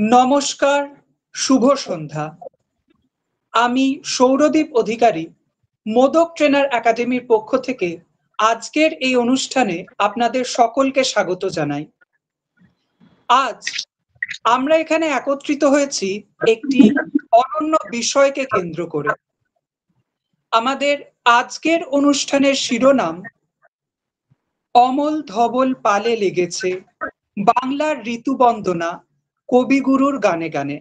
নমস্কার, শুভ সন্ধ্যা। আমি সৌরদীপ অধিকারী, মোদক ট্রেনার একাডেমির পক্ষ থেকে আজকের এই অনুষ্ঠানে আপনাদের সকলকে স্বাগত জানাই। আজ আমরা এখানে একত্রিত হয়েছি একটি অনন্য বিষয়কে কেন্দ্র করে। আমাদের আজকের অনুষ্ঠানের শিরোনাম অমল ধবল পালে লেগেছে বাংলার ঋতুবন্দনা কবিগুরুর গানে গানে।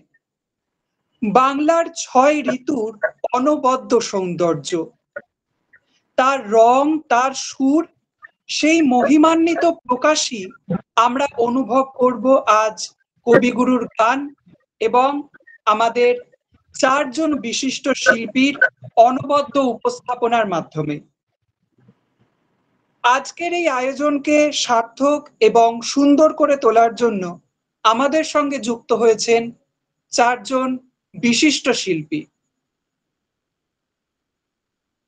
বাংলার ৬ ঋতুর অনবদ্য সৌন্দর্য, তার রং, তার সুর, সেই মহিমান্বিত প্রকাশই আমরা অনুভব করব আজ কবিগুরুর গান এবং আমাদের ৪ জন বিশিষ্ট শিল্পীর অনবদ্য উপস্থাপনার মাধ্যমে। আজকের এই আয়োজনকে সার্থক এবং সুন্দর করে তোলার জন্য আমাদের সঙ্গে যুক্ত হয়েছেন ৪ জন বিশিষ্ট শিল্পী।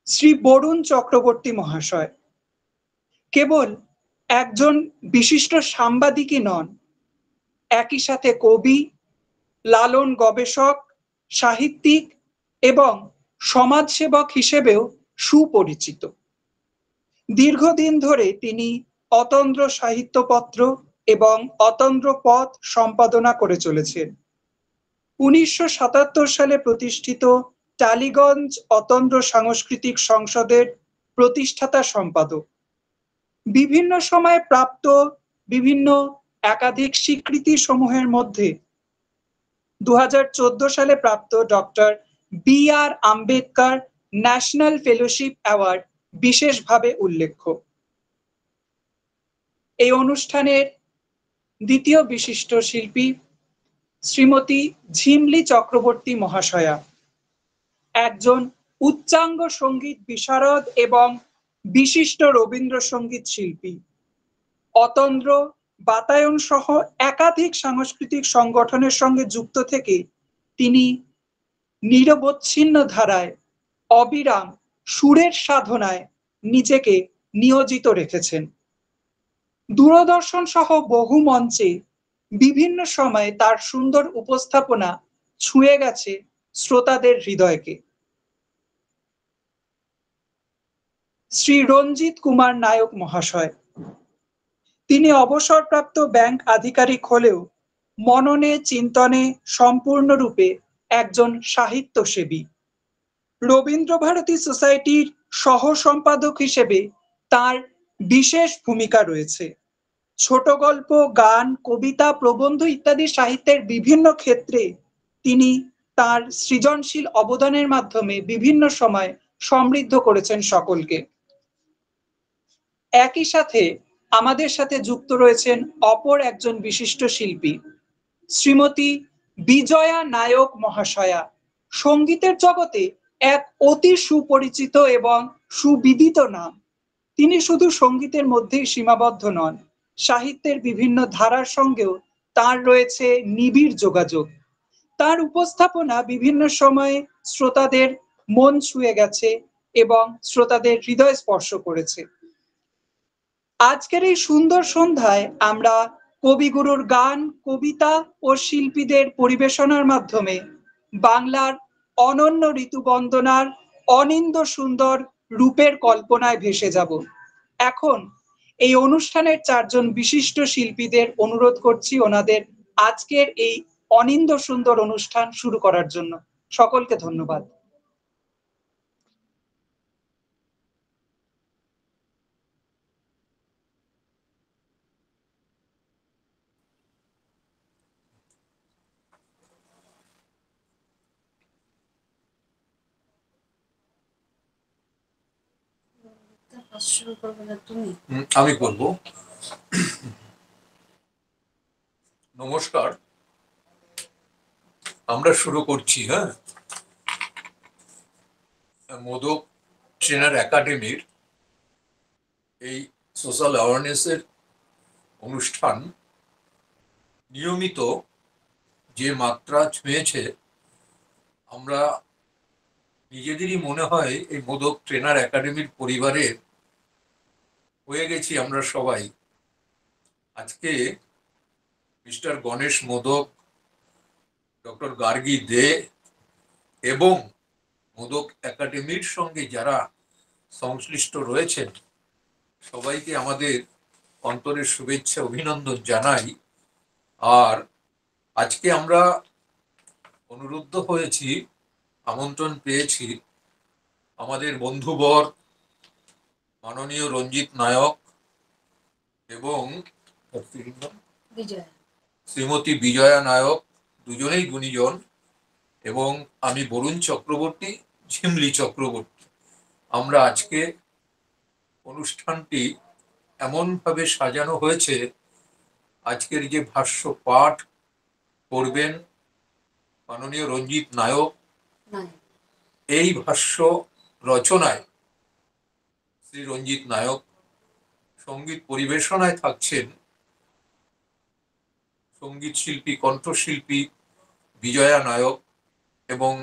শ্রী বরুণ চক্রবর্তী মহাশয় কেবল একজন বিশিষ্ট সাংবাদিকই নন, একই সাথে কবি, লালন গবেষক, সাহিত্যিক এবং সমাজসেবক হিসেবেও সুপরিচিত। দীর্ঘদিন ধরে তিনি অতন্দ্র সাহিত্যপত্র এবং অতন্দ্র পথ সম্পাদনা করে চলেছেন। ১৯৭৭ সালে প্রতিষ্ঠিত টালিগঞ্জ অতন্দ্র সাংস্কৃতিক সংসদের প্রতিষ্ঠাতা সম্পাদক। বিভিন্ন সময়ে প্রাপ্ত বিভিন্ন একাধিক স্বীকৃতি সমূহের মধ্যে ২০১৪ সালে প্রাপ্ত doctor B.R.. Ambedkar national fellowship award বিশেষভাবে উল্লেখ্য। এই অনুষ্ঠানের দ্বিতীয় বিশিষ্ট শিল্পী শ্রীমতী ঝিমলি চক্রবর্তী মহাশয়া, একজন উচ্চাঙ্গ সঙ্গীত বিশারদ এবং বিশিষ্ট রবীন্দ্রসঙ্গীত শিল্পী। অতন্দ্র, বাতায়ন সহ একাধিক সাংস্কৃতিক সংগঠনের সঙ্গে যুক্ত থেকে তিনি নিরবচ্ছিন্ন ধারায় অবিরাম সুরের সাধনায় নিজেকে নিয়োজিত রেখেছেন। দূরদর্শন সহ বহু মঞ্চে বিভিন্ন সময়ে তার সুন্দর উপস্থাপনা ছুঁয়ে গেছে শ্রোতাদের হৃদয়কে। শ্রী রঞ্জিত কুমার নায়ক মহাশয়, তিনি অবসরপ্রাপ্ত ব্যাংক আধিকারিক হলেও মননে চিন্তনে সম্পূর্ণরূপে একজন সাহিত্যসেবী। রবীন্দ্রভারতী সোসাইটির সহ সম্পাদক হিসেবে তার বিশেষ ভূমিকা রয়েছে। ছোট গল্প, গান, কবিতা, প্রবন্ধ ইত্যাদি সাহিত্যের বিভিন্ন ক্ষেত্রে তিনি তার সৃজনশীল অবদানের মাধ্যমে বিভিন্ন সময় সমৃদ্ধ করেছেন সকলকে। একই সাথে আমাদের সাথে যুক্ত রয়েছেন অপর একজন বিশিষ্ট শিল্পী শ্রীমতী বিজয়া নায়ক মহাশয়া। সঙ্গীতের জগতে এক অতি সুপরিচিত এবং সুবিদিত নাম। তিনি শুধু সঙ্গীতের মধ্যেই সীমাবদ্ধ নন, সাহিত্যের বিভিন্ন ধারার সঙ্গেও তার রয়েছে নিবিড় যোগাযোগ। তার উপস্থাপনা বিভিন্ন সময়ে শ্রোতাদের মন ছুঁয়ে গেছে এবং শ্রোতাদের হৃদয় স্পর্শ করেছে। আজকের এই সুন্দর সন্ধ্যায় আমরা কবিগুরুর গান, কবিতা ও শিল্পীদের পরিবেশনার মাধ্যমে বাংলার অনন্য ঋতুবন্দনার অনিন্দ্য সুন্দর রূপের কল্পনায় ভেসে যাব। এখন এই অনুষ্ঠানের ৪ জন বিশিষ্ট শিল্পীদের অনুরোধ করছি ওনাদের আজকের এই অনিন্দ্য সুন্দর অনুষ্ঠান শুরু করার জন্য। সকলকে ধন্যবাদ। আমি করব। নমস্কার, আমরা শুরু করছি। মোদক ট্রেনার একাডেমির এই সোশ্যাল অ্যাওয়ারনেসের অনুষ্ঠান নিয়মিত যে মাত্রা ছুঁয়েছে, আমরা নিজেদেরই মনে হয় এই মোদক ট্রেনার একাডেমির পরিবারের হয়ে গেছি আমরা সবাই। আজকে মিস্টার গণেশ মোদক ডক্টর গার্গী দে এবং মোদক একাডেমির সঙ্গে যারা সংশ্লিষ্ট রয়েছেন সবাইকে আমাদের অন্তরের শুভেচ্ছা অভিনন্দন জানাই। আর আজকে আমরা অনুরুদ্ধ হয়েছি, আমন্ত্রণ পেয়েছি আমাদের বন্ধুবর মাননীয় রঞ্জিত নায়ক এবং শ্রীমতী বিজয়া নায়ক, দুজনেই গুণীজন, এবং আমি বরুণ চক্রবর্তী, ঝিমলি চক্রবর্তী। আমরা আজকে অনুষ্ঠানটি এমনভাবে সাজানো হয়েছে, আজকের যে ভাষ্য পাঠ করবেন মাননীয় রঞ্জিত নায়ক, এই ভাষ্য রচনায় শ্রী রঞ্জিত নায়ক, সঙ্গীত পরিবেশনায় থাকছেন সঙ্গীত শিল্পী, কণ্ঠশিল্পী বিজয়া নায়ক এবং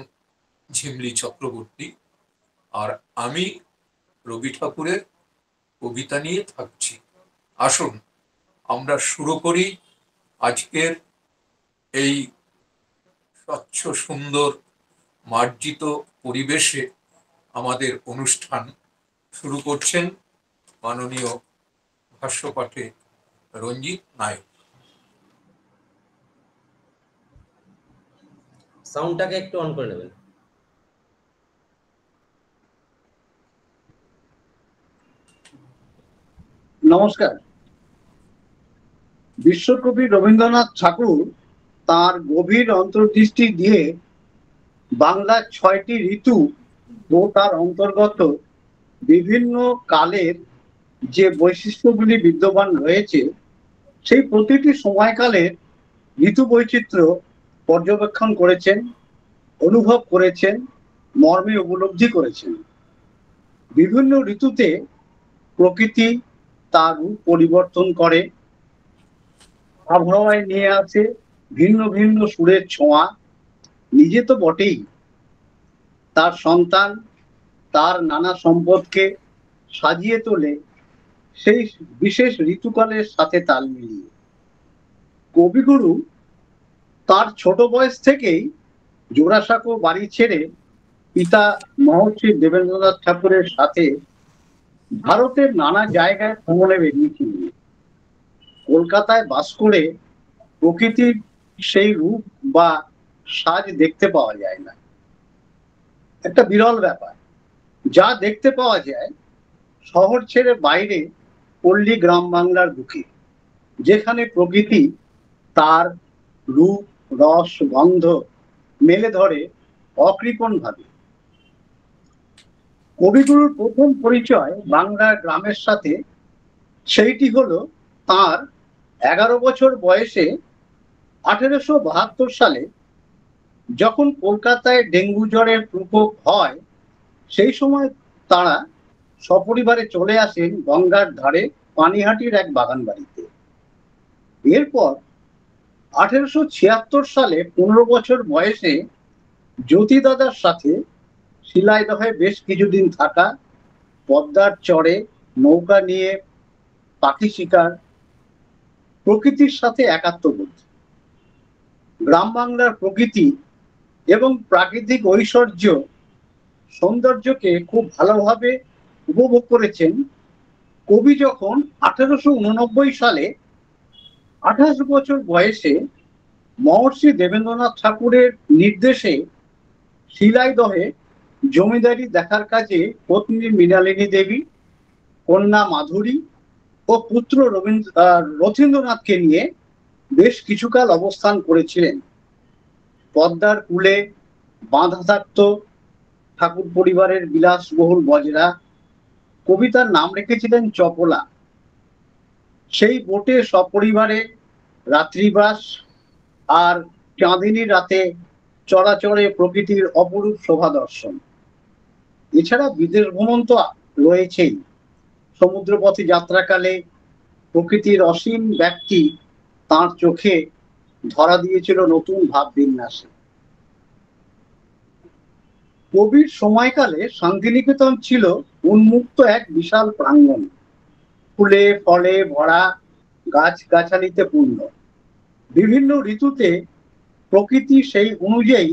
ঝিমলি চক্রবর্তী, আর আমি রবি ঠাকুরের কবিতা নিয়ে থাকছি। আসুন আমরা শুরু করি আজকের এই স্বচ্ছ সুন্দর মার্জিত পরিবেশে আমাদের অনুষ্ঠান। শুরু করছেন মাননীয় ভাষ্যপাঠে রঞ্জিত নায়ক। সাউন্ডটাকে একটু অন করে নেবেন। নমস্কার। বিশ্বকবি রবীন্দ্রনাথ ঠাকুর তার গভীর অন্তর্দৃষ্টি দিয়ে বাংলার ৬টি ঋতু ও তার অন্তর্গত বিভিন্ন কালের যে বৈশিষ্ট্যগুলি বিদ্যমান রয়েছে সেই প্রতিটি সময়কালের ঋতু বৈচিত্র্য পর্যবেক্ষণ করেছেন, অনুভব করেছেন, মর্মে উপলব্ধি করেছেন। বিভিন্ন ঋতুতে প্রকৃতি তার রূপ পরিবর্তন করে, আবহাওয়ায় নিয়ে আসে ভিন্ন ভিন্ন সুরের ছোঁয়া, নিজে তো বটেই, তার সন্তান তার নানা সম্পদকে সাজিয়ে তোলে সেই বিশেষ ঋতুকালের সাথে তাল মিলিয়ে। কবিগুরু তার ছোট বয়স থেকেই জোড়াসাঁকো বাড়ি ছেড়ে পিতা মহর্ষি দেবেন্দ্রনাথ ঠাকুরের সাথে ভারতের নানা জায়গায় ভ্রমণে বেরিয়েছিলেন। কলকাতায় বাস করে প্রকৃতির সেই রূপ বা সাজ দেখতে পাওয়া যায় না, একটা বিরল ব্যাপার। যা দেখতে পাওয়া যায় শহর ছেড়ে বাইরে পল্লী গ্রাম বাংলার বুকে, যেখানে প্রকৃতি তার রূপ, রস, গন্ধ মেলে ধরে অকৃপণ ভাবে। কবিগুরুর প্রথম পরিচয় বাংলার গ্রামের সাথে, সেইটি হলো তার 11 বছর বয়সে 1872 সালে যখন কলকাতায় ডেঙ্গু জ্বরের প্রকোপ হয়। সেই সময় তারা সপরিবারে চলে আসেন গঙ্গার ধারে পানিহাটির এক বাগান বাড়িতে। এরপর 1876 সালে 15 বছর বয়সে জ্যোতি দাদার সাথে শিলাইদহে বেশ কিছুদিন থাকা, পদ্মার চরে নৌকা নিয়ে পাখি শিকার, প্রকৃতির সাথে একাত্মবোধ, গ্রাম বাংলার প্রকৃতি এবং প্রাকৃতিক ঐশ্বর্য সৌন্দর্যকে খুব ভালোভাবে উপভোগ করেছেন। কবি যখন 1889 সালে 28 বছর বয়সে মহর্ষি দেবেন্দ্রনাথ ঠাকুরের নির্দেশে শিলাইদহে জমিদারি দেখার কাজে পত্নী মৃণালিনী দেবী, কন্যা মাধুরী ও পুত্র রথীন্দ্রনাথকে নিয়ে বেশ কিছুকাল অবস্থান করেছিলেন। পদ্মার কূলে বাঁধা থাকত ঠাকুর পরিবারের বিলাসবহুল বজরা। কবিতার নাম রেখেছিলেন চপলা। সেই বোটে সপরিবারে রাত্রিবাস আর চাঁদিনী রাতে চরাচরে প্রকৃতির অপরূপ শোভা দর্শন। এছাড়া বিদেশ ভ্রমণ তো রয়েছেই। সমুদ্রপথে যাত্রাকালে প্রকৃতির অসীম ব্যক্তি তাঁর চোখে ধরা দিয়েছিল নতুন ভাব বিন্যাসে। কবির সময়কালে শান্তিনিকেতন ছিল উন্মুক্ত এক বিশাল প্রাঙ্গণ, ফুলে ফলে ভরা, গাছ গাছালিতে পূর্ণ। বিভিন্ন ঋতুতে প্রকৃতি সেই অনুযায়ী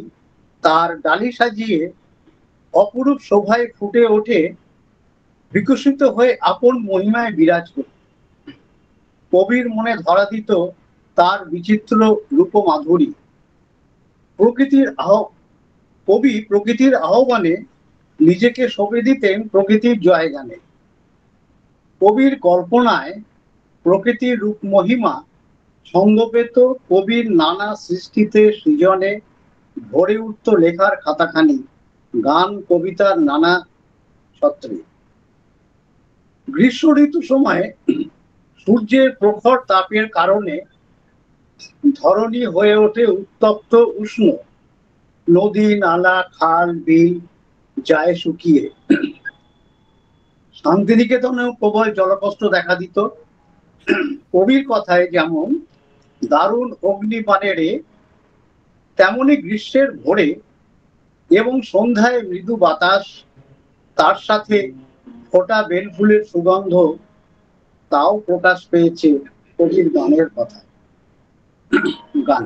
তার ডালি সাজিয়ে অপরূপ শোভায় ফুটে ওঠে, বিকশিত হয়ে আপন মহিমায় বিরাজ করে। কবির মনে ধরা দিত তার বিচিত্র রূপমাধুরী। কবি প্রকৃতির আহ্বানে নিজেকে সঁপে দিতেন প্রকৃতির জয়গানে। কবির কল্পনায় প্রকৃতির রূপ মহিমা ছন্দ পেত কবির নানা সৃষ্টিতে সৃজনে, ভরে উঠত লেখার খাতাখানি গান কবিতার নানা ছত্রে। গ্রীষ্ম ঋতু সময়ে সূর্যের প্রখর তাপের কারণে ধরণী হয়ে ওঠে উত্তপ্ত উষ্ণ, নদী নালা খাল বিল যায় শুকিয়ে। শান্তিনিকেতনেও প্রবল জলকষ্ট দেখা দিত। কবির কথায় যেমন দারুণ অগ্নিবাণেরে, তেমনি গ্রীষ্মের ভোরে এবং সন্ধ্যায় মৃদু বাতাস, তার সাথে ফোটা বেলফুলের সুগন্ধ, তাও প্রকাশ পেয়েছে কবির গানের কথা। গান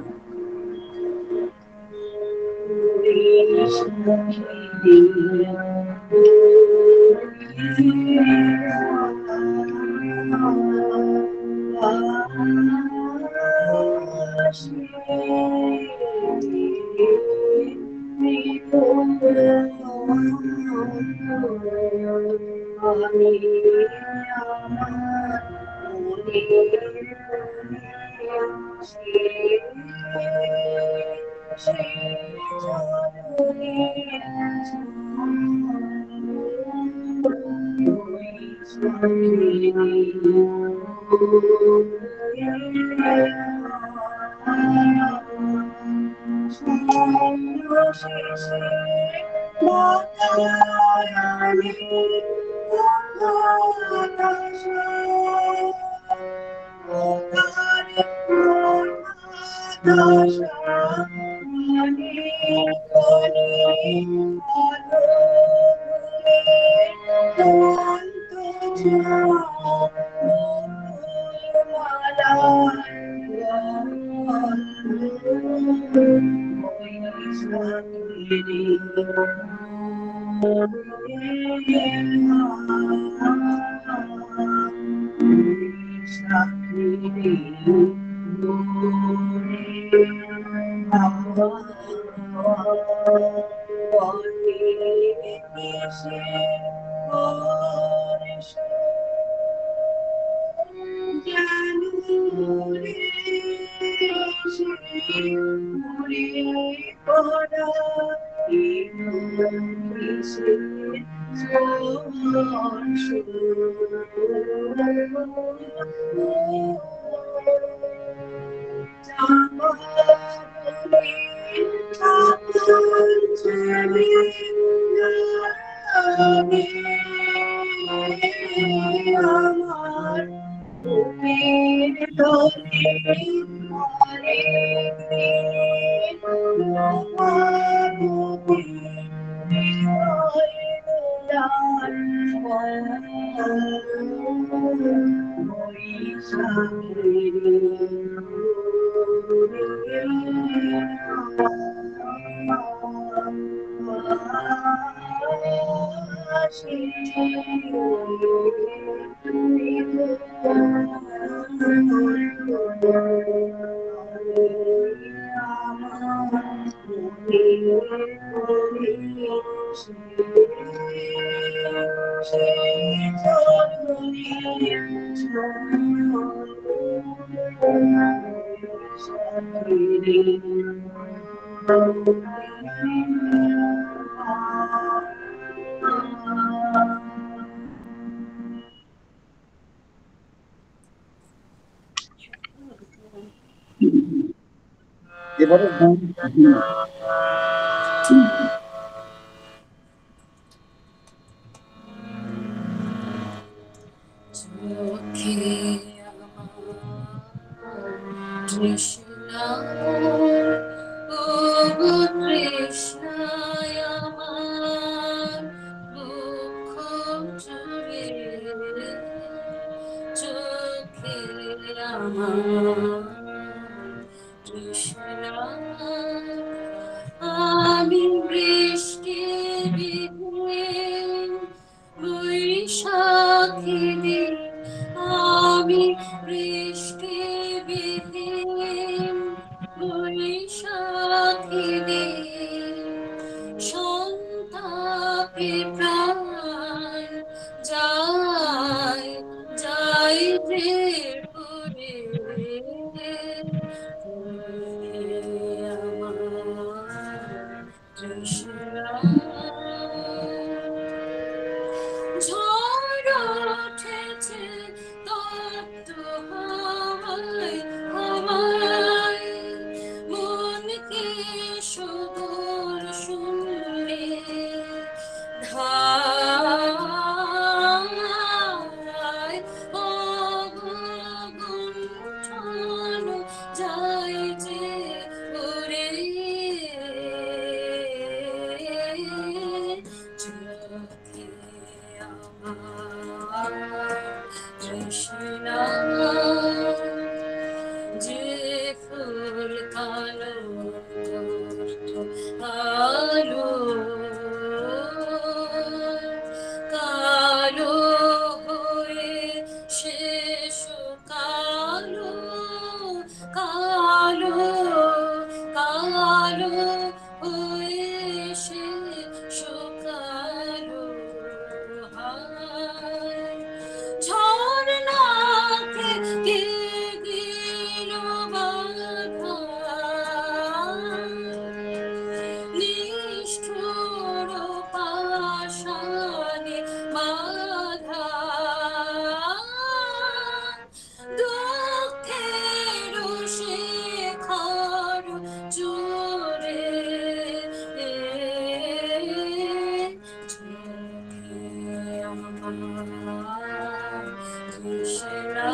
এবারে আমি বৃষ্টি বিহীন বৈশাখী দিন, আমি বৃষ্টি বিহীন বৈশাখী দিন, সন্তাপে প্রাণ যায় যায় যে পুরে, আমার তৃষ্ণা। ঝড় উঠেছে তপ্ত হাওয়ায় হাওয়ায়, মনকে সুদূর শূন্যে ধায়, অগুণ্ঠন যায় যে উড়ে, চোখে আমার তৃষ্ণা। যে ফুল কালো করত আলো, কালো হয়ে শেষ কালো, কালো কালো হয়ে শেষ কালো, হায় ঝরনাকে কে দিল বাধা, নিষ্ঠুর পাষাণে বাধা, দুঃখের শেখর জোরে, চোখে আমার তৃষ্ণা।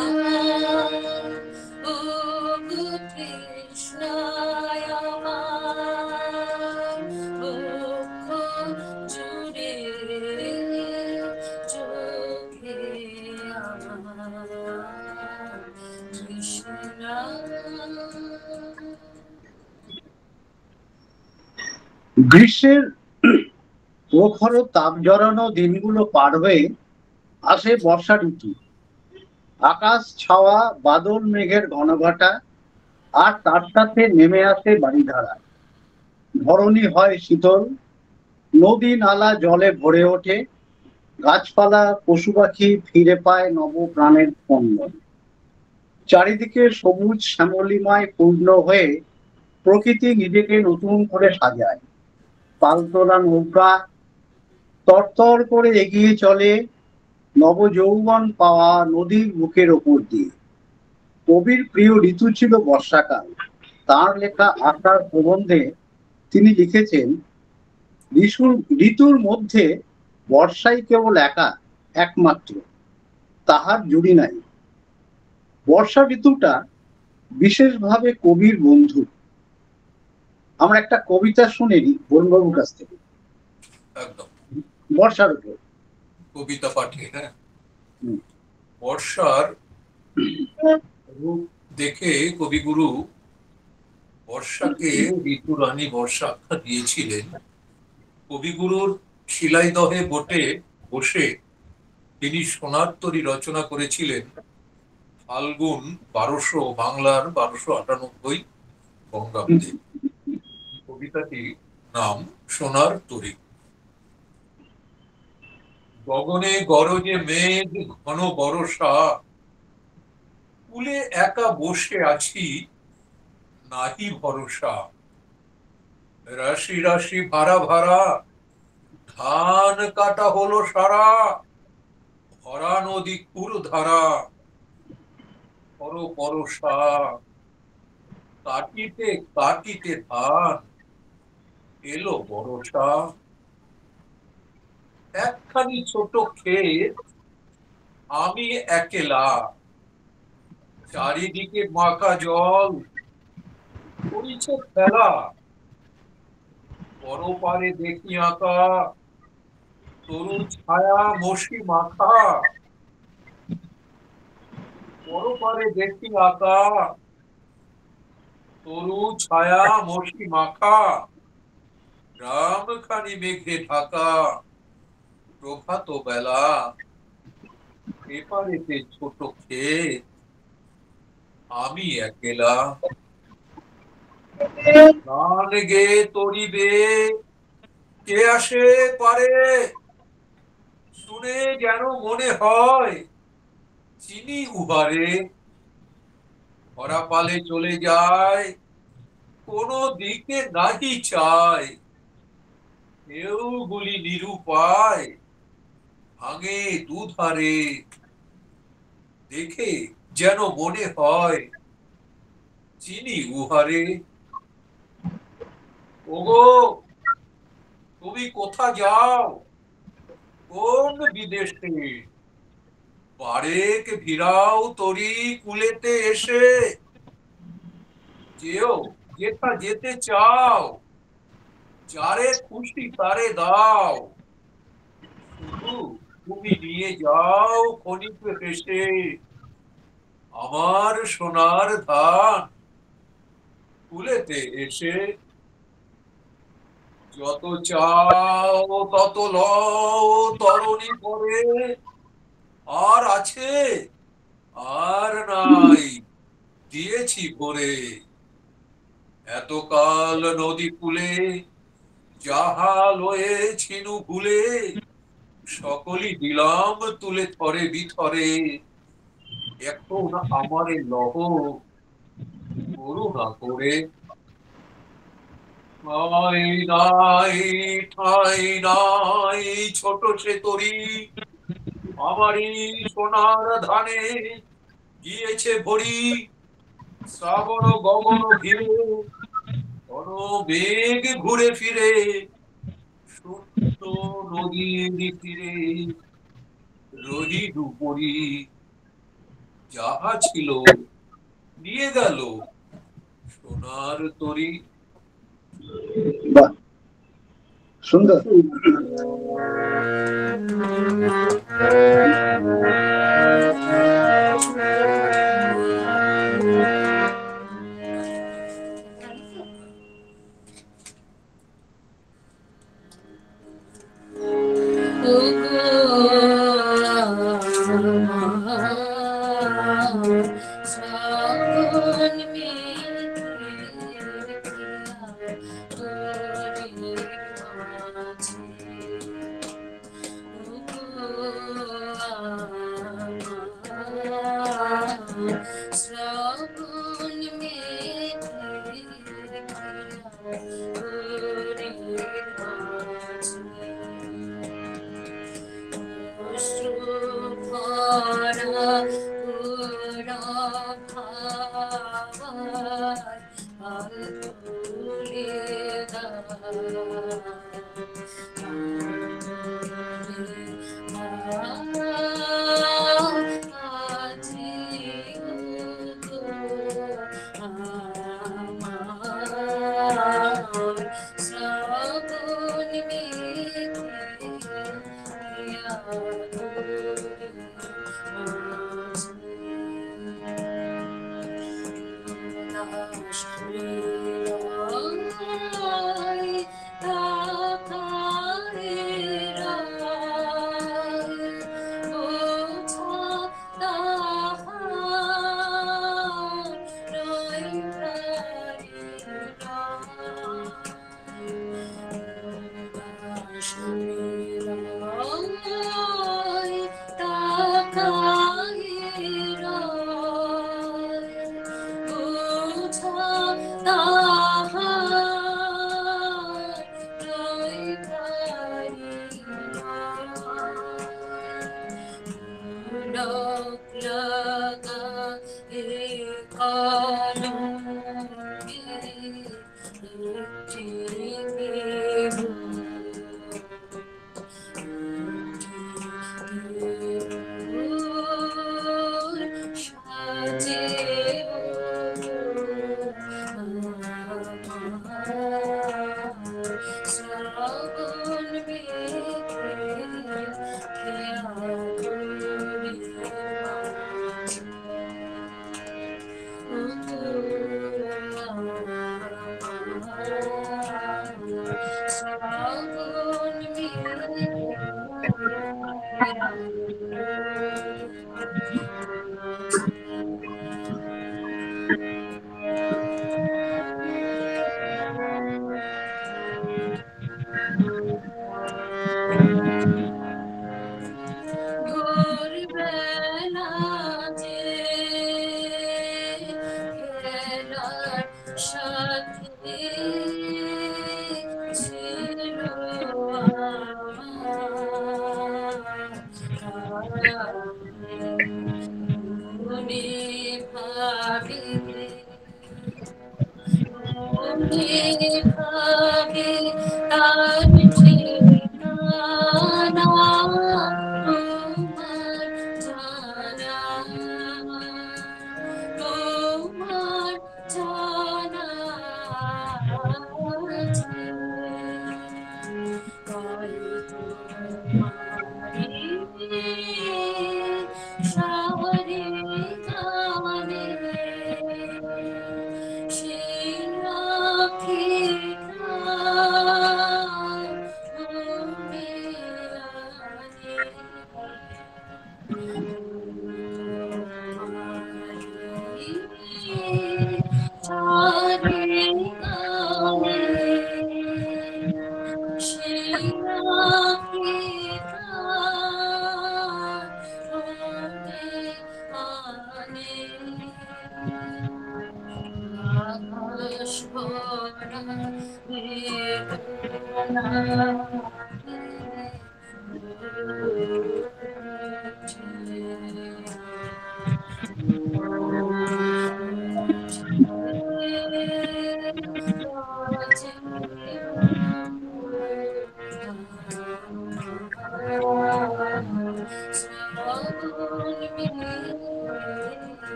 ও গো তৃষ্ণায় আমার বক্ষ জুড়ে, চোখে আমার তৃষ্ণা। গ্রীষ্মের প্রখর তাপ জড়ানো দিনগুলো পার হয়ে আসে বর্ষা ঋতু। আকাশ ছাওয়া বাদল মেঘের ঘনঘটা, আর তার সাথে নেমে আসে বারিধারা। ধরণী হয় শীতল, নদী নালা জলে ভরে ওঠে, গাছপালা পশু পাখি ফিরে পায় নব প্রাণের স্পন্দন। চারিদিকে সবুজ শ্যামলিমায় পূর্ণ হয়ে প্রকৃতি নিজেকে নতুন করে সাজায়। পালতোলা নৌকা তরতর করে এগিয়ে চলে নবযৌবন পাওয়া নদীর বুকের ওপর দিয়ে। কবির প্রিয় ঋতু ছিল বর্ষাকাল। তার লেখা আশার প্রবন্ধে তিনি লিখেছেন, ঋতুর মধ্যে বর্ষাই কেবল একমাত্র, তাহার জুড়ি নাই। বর্ষা ঋতুটা বিশেষভাবে কবির বন্ধু। আমরা একটা কবিতা শুনে নিই বরুণবাবুর কাছ থেকে একদম বর্ষার উপর কবিতা পাঠে। হ্যাঁ, বর্ষার রূপ দেখে কবিগুরু বর্ষাকে ঋতু রানী বর্ষা আখ্যা দিয়েছিলেন। কবিগুরুর শিলাইদহে বসে তিনি সোনার তরী রচনা করেছিলেন ফাল্গুন 1200 বাংলার 1298 বঙ্গাব্দে। কবিতাটির নাম সোনার তরী। গগনে গরজে মেঘ ঘন বরষা, কুলে একা বসে আছি নাহি ভরসা। রাশি রাশি ভাড়া ভাড়া ধান কাটা হলো সারা, ভরা নদী কুল ধারা পর পরশা। কাটিতে কাটিতে ধান এলো বরষা। একখানি ছোট ক্ষেত আমি একেলা, চারিদিকে মাখা জল করিছে খেলা। পরপারে দেখি আঁকা তরু ছায়া মশি মাখা, পরপারে দেখি আঁকা তরু ছায়া মশি মাখা। গ্রামখানি মেঘে ঢাকা, প্রভাত বেলা, এপারেতে ছোট ক্ষেত, আমি একলা। গান গে তরিবে, কে আসে পারে, শুনে যেন মনে হয় চিনি উহারে। ওরা পালে চলে যায়, কোনো দিকে নাহি চায়, কেউ গুলি নিরুপায়, ভাঙে দুধারে। দেখে যেন মনে হয় চিনি উহারে। ওগো, তুমি কোথা যাও, কোন বিদেশে? বারেক ভিড়াও তরি কুলেতে এসে। যেও যেথা যেতে চাও, যারে খুশি তারে দাও, শুধু তুমি নিয়ে যাও ক্ষণিক হেসে আমার সোনার ধান কুলেতে এসে। যত চাও তত লও তরণী করে, আর আছে আর নাই দিয়েছি ভরে। এতকাল নদী কূলে যাহা লয়েছিনু ভুলে, সকলই দিলাম তুলে থরে বিথরে। এখন আমারে লহ করুণা করে। নাই নাই ঠাই নাই ছোট সে তরি, আমারই সোনার ধানে গিয়েছে ভরি। শ্রাবণ গগন ঘিরে কোন মেঘ ঘুরে ফিরে, শূন্য নদীর তীরে রহি দুপুরি। যাহা ছিল নিয়ে গেল সোনার তরি। বাহ, সুন্দর। ভোরবেলা যে খেলার সাথে ছিল মনে ভাবে মনে ভাবে তার ঠিকানা তোমার জানা তোমার জানা আছে। কাল তোমারি সারে গানে সেই আঁখিটা মনে আনে। সারে গানে সেই আঁখিটা মনে আনে। আকাশ ভরা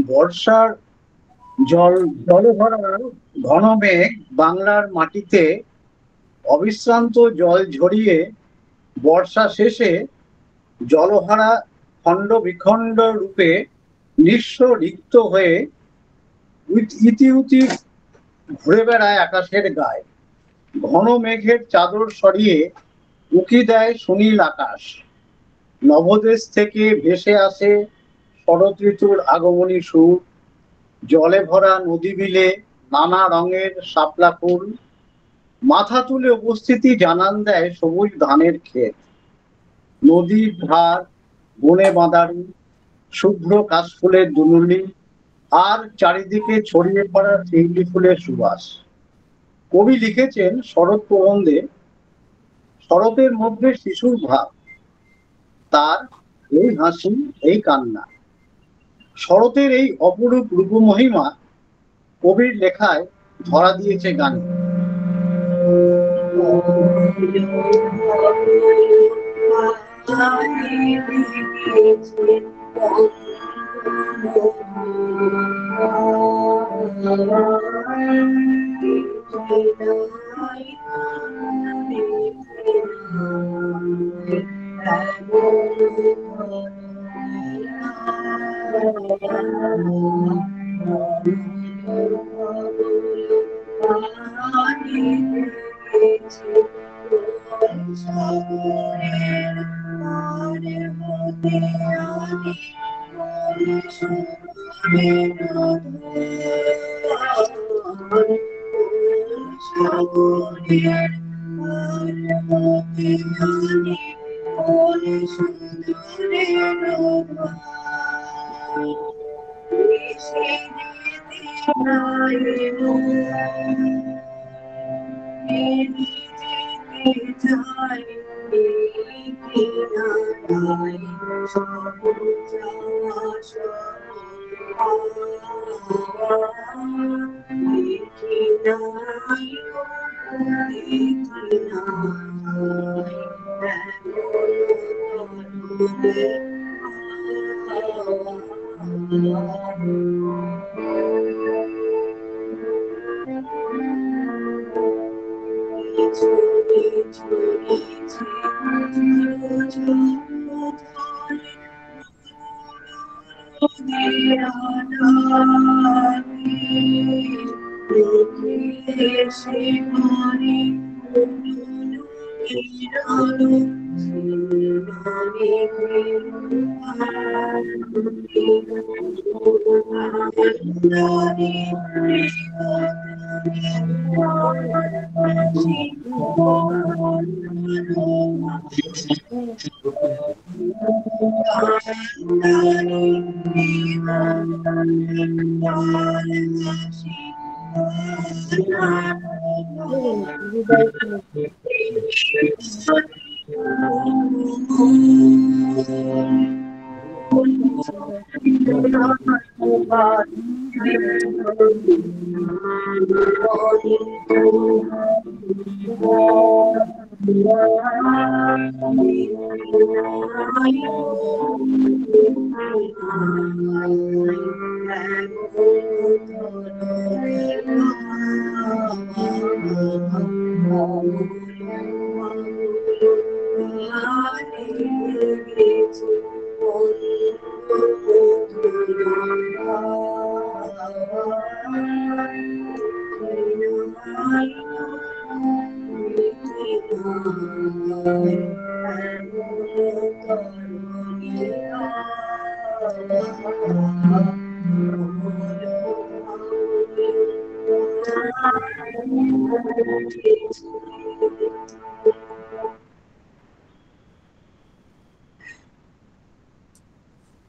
বর্ষার জলে ভরা ঘন মেঘ বাংলার মাটিতে অবিশ্রান্ত জল ঝরিয়ে বর্ষা শেষে জলহারা খণ্ড বিখণ্ড রূপে নিঃস্ব রিক্ত হয়ে ইতিউতি ঘুরে বেড়ায় আকাশের গায়ে। ঘন মেঘের চাদর সরিয়ে উকি দেয় সুনীল আকাশ। নবদেশ থেকে ভেসে আসে শরৎ ঋতুর আগমনী সুর। জলে ভরা নদী বিলে নানা রঙের শাপলা ফুল। মাথা তুলে উপস্থিতি জানান দেয় সবুজ ধানের ক্ষেত। নদীর ধার, বনে বাঁধারি, শুভ্র কাশফুলের দুলুলি, আর চারিদিকে ছড়িয়ে পড়া শিউলি ফুলের সুবাস। কবি লিখেছেন শরৎ প্রবন্ধে, শরতের মধ্যে শিশুর ভাব, তার এই হাসি, এই কান্না। শরতের এই অপরূপ রূপমহিমা কবির লেখায় ধরা দিয়েছে গানে।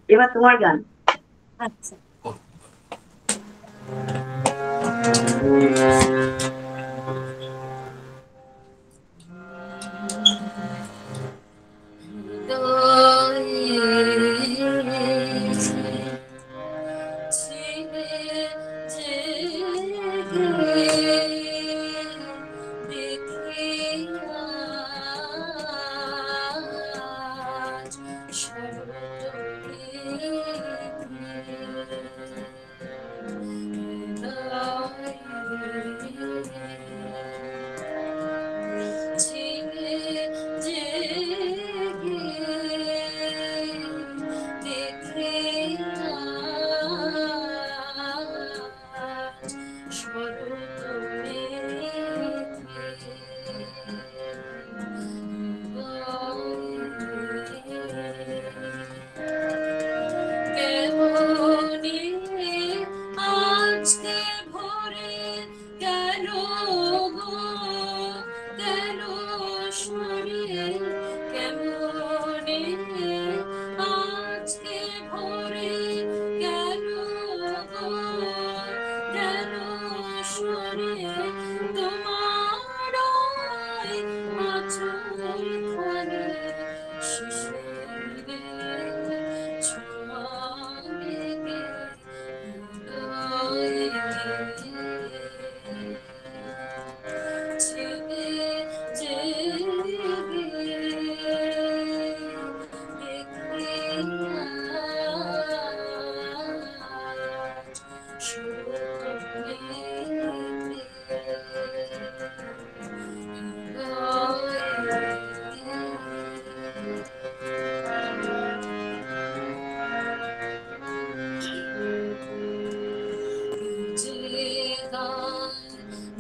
এবার তোমার গান। আচ্ছা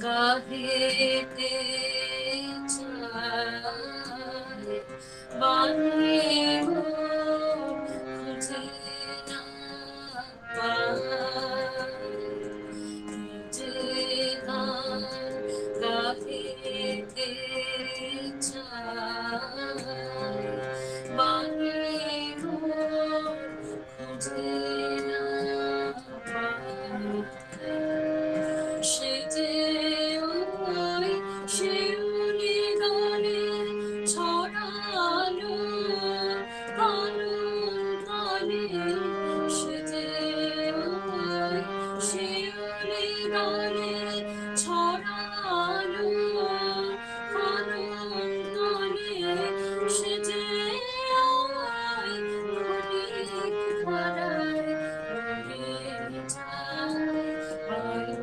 গাহিতে চায় বাণী খুঁজে না পায় যে গান গাহিতে চায় বাণী খুঁজে না পায় সে যে ওই শিউলি গানে ছড়ালো কানন কানে সে যে ওই শিউলি গানে ছড়ালো কানন কানে সে যে ওই ক্ষণিক ধারায় উড়ে যায় বায়ু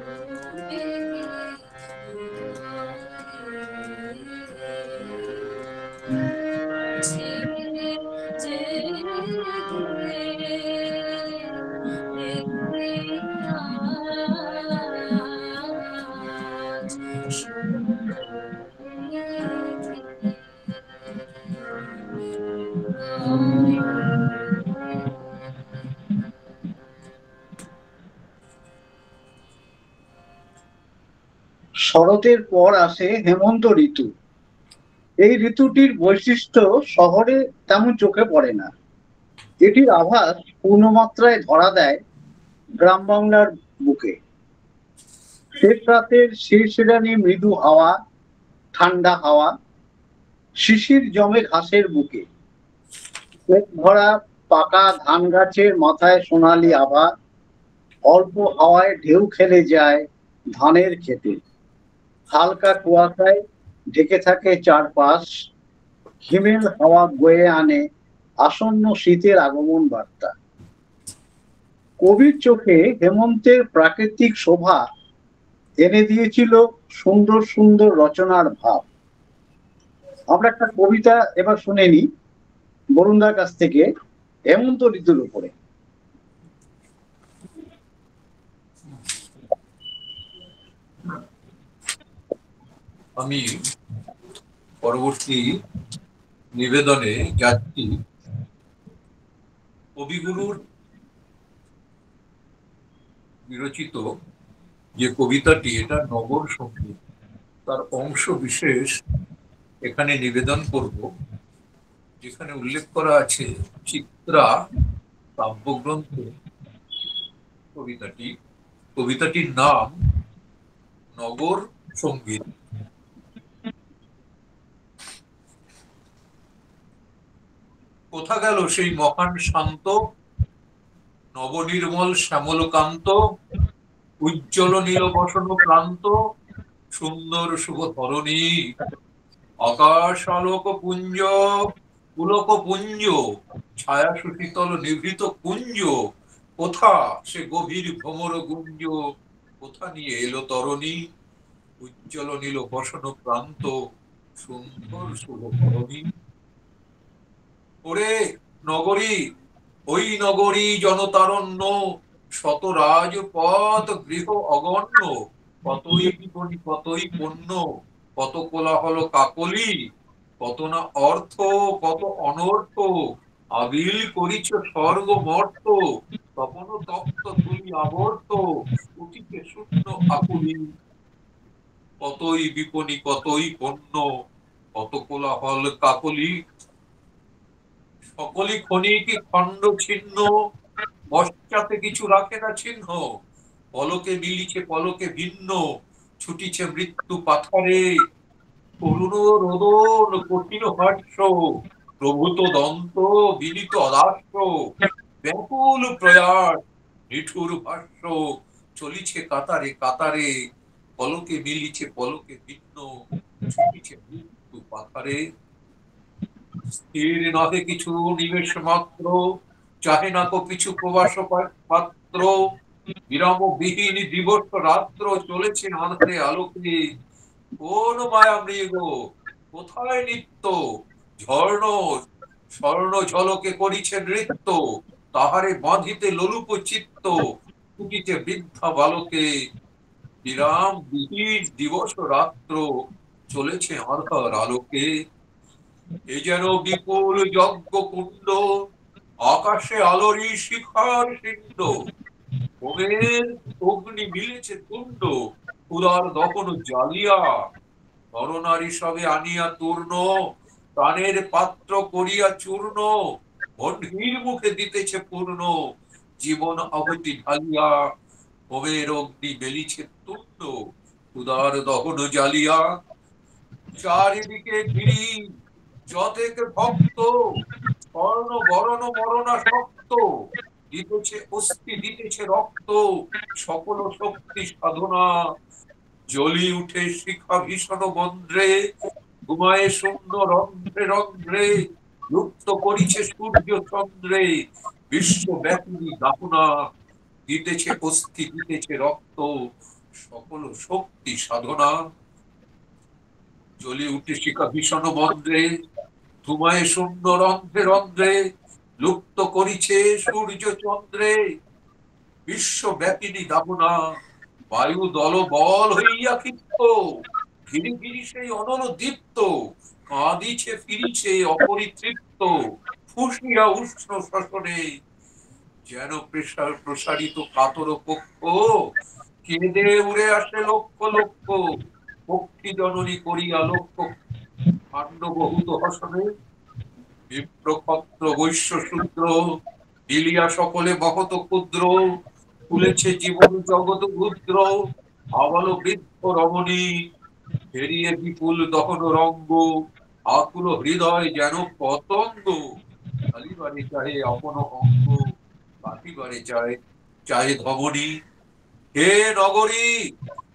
শরতের পর আসে হেমন্ত ঋতু। এই ঋতুটির বৈশিষ্ট্য শহরে তেমন চোখে পড়ে না। এটির আভাস পূর্ণমাত্রায় ধরা দেয় গ্রাম বাংলার বুকে। শেষ রাতের শিরশিরানি মৃদু হাওয়া, ঠান্ডা হাওয়া, শিশির জমে ঘাসের বুকে, পেট ভরা পাকা ধান গাছের মাথায় সোনালি আভা, অল্প হাওয়ায় ঢেউ খেলে যায় ধানের ক্ষেতে, হালকা কুয়াশায় ঢেকে থাকে চারপাশ, হিমেল হাওয়া বয়ে আনে আসন্ন শীতের আগমন বার্তা। কবির চোখে হেমন্তের প্রাকৃতিক শোভা এনে দিয়েছিল সুন্দর সুন্দর রচনার ভাব। আমরা একটা কবিতা এবার শুনে নি বরুণদার কাছ থেকে হেমন্ত ঋতুর উপরে। আমি পরবর্তী নিবেদনে যাচ্ছি কবিগুরুর বিরচিত যে কবিতাটি, এটা নগর সঙ্গীত, তার অংশ বিশেষ এখানে নিবেদন করব, যেখানে উল্লেখ করা আছে চিত্রা কাব্যগ্রন্থে কবিতাটির নাম নগর সঙ্গীত। কোথা গেল সেই মহান শান্ত, নবনির্মল শ্যামলকান্ত, উজ্জ্বল নীল বসন প্রান্ত, সুন্দর শুভ ধরণী, আকাশ আলোক পুঞ্জ, পুলক পুঞ্জ, ছায়া সুশীতল নিভৃত কুঞ্জ, কোথা সে গভীর ভ্রমর গুঞ্জ, কোথা নিয়ে এলো তরণী, উজ্জ্বল নীল বসন প্রান্ত, সুন্দর শুভ ধরণী। ওরে নগরী, ওই নগরী জনতারণ্য, শত রাজপথ গৃহ অগণ্য, কতই বিপণী কতই পণ্য, কত কোলাহল কাকলি, কত না অর্থ কত অনর্থ, আবিল করিছ স্বর্গ মর্ত, তপন তপ্ত তুলি আবর্ত, উঠিতে শূন্য আকুলি, কতই বিপণী কতই পণ্য, কত কোলাহল কাকলি, সকলই ক্ষণিক খণ্ড ছিন্ন, পশ্চাতে কিছু রাখে না চিহ্ন, পলকে মিলিছে পলকে ভিন্ন, ছুটিছে মৃত্যু পাথরে, করুণ রোদন কঠিন হাস্য, প্রভূত দন্ত বিনীত অদাস্য, ব্যাকুল প্রয়াস নিঠুর ভাষ্য, চলিছে কাতারে কাতারে, পলকে মিলিছে পলকে ভিন্ন, ছুটিছে মৃত্যু পাথরে। স্থির নহে কিছু নিমেষ মাত্র, চাহে না কো কিছু প্রবাস পাত্র, বিরাম বিহীন দিবস রাত্র, চলেছে আধারে আলোকে, কোন মায়া মৃগ কোথায় নিত্য, ঝর্ণ স্বর্ণ ঝলকে করিছে নৃত্য, তাহারে বাঁধিতে লোলুপ চিত্ত, ছুটিতে বৃদ্ধা বালকে, বিরাম বিহীন দিবস রাত্র, চলেছে আধার আলোকে। এ যেন বিপুল যজ্ঞ কুণ্ড, আকাশে আলোরি শিখার পিণ্ড, হোমের অগ্নি মিলেছে তুণ্ড, ক্ষুধার দহন জ্বালিয়া, নরনারী সবে আনিয়া তূর্ণ, প্রাণের পাত্র করিয়া চূর্ণ, বহ্নির মুখে দিতেছে পূর্ণ, জীবন আহুতি ঢালিয়া, হোমের অগ্নি মেলিছে তুণ্ড, ক্ষুধার দহন জ্বালিয়া, চারিদিকে গিরি যতেক ভক্ত, স্বর্ণ বরণ মরণা শক্ত, দিতেছে অস্থি দিতেছে রক্ত, সকল শক্তি সাধনা, জ্বলি উঠে শিখা ভীষণ মন্দ্রে, ঘুমায় শূন্য রন্ধ্রে রন্ধ্রে, লুপ্ত করিছে সূর্য চন্দ্রে, বিশ্বব্যাপী দাহনা, দিতেছে অস্থি দিতেছে রক্ত, সকল শক্তি সাধনা, জ্বলি উঠে শিখা ভীষণ মন্দ্রে, ধুমায় শূন্য রন্ধ্রে রন্ধ্রে, লুপ্ত করিছে সূর্য চন্দ্রে, বিশ্বব্যাপিনী দাহনা, বায়ু দল বল হইয়া ক্ষিপ্ত, ঘিরি ঘিরি সেই অনল দীপ্ত, কাঁদিছে ফিরিছে অপরিতৃপ্ত, ফুসিয়া উষ্ণ শোষণে, যেন প্রসারিত কাতর পক্ষ, কেঁদে উড়ে আসে লক্ষ লক্ষ, পক্ষী জননী করিয়া লক্ষ্য, কাণ্ড বহুত হসনে, বিপ্রক্ষত্র বৈশ্য শূদ্র, মিলিয়া সকলে বহত ক্ষুদ্র, খুলেছে জীবন জগৎ ক্ষুদ্র, আবাল বৃদ্ধ রমণী, ফেরিয়ে বিপুল দহন রঙ্গ, আকুল হৃদয় যেন পতঙ্গ, কালিবারে চাহে আপন অঙ্গ, কাটিবারে চায় চাহে ধবনী। হে নগরী,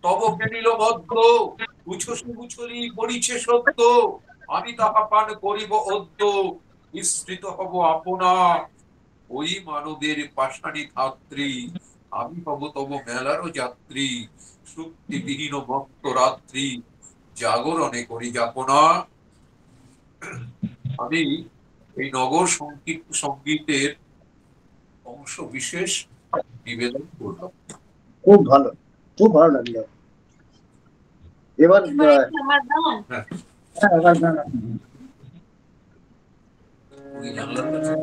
তব কেনিল মধ্য, উছসি উছলি করিছে সত্য, আমি তাহা পান করিব অদ্য, বিস্মৃত হব আপনা, ওই মানবের পাষাণী ধাত্রী, আমি হব তব মেলারও যাত্রী, শুক্তিবিহীন মত্ত রাত্রি, জাগরণে করি যাপনা। আমি এই নগর সঙ্গীতের অংশ বিশেষ নিবেদন করলাম। খুব ভালো, খুব ভালো লাগলো। এবার এবারে কি আমার গান? হ্যাঁ, এবার গান। ওই জানলার কাছে।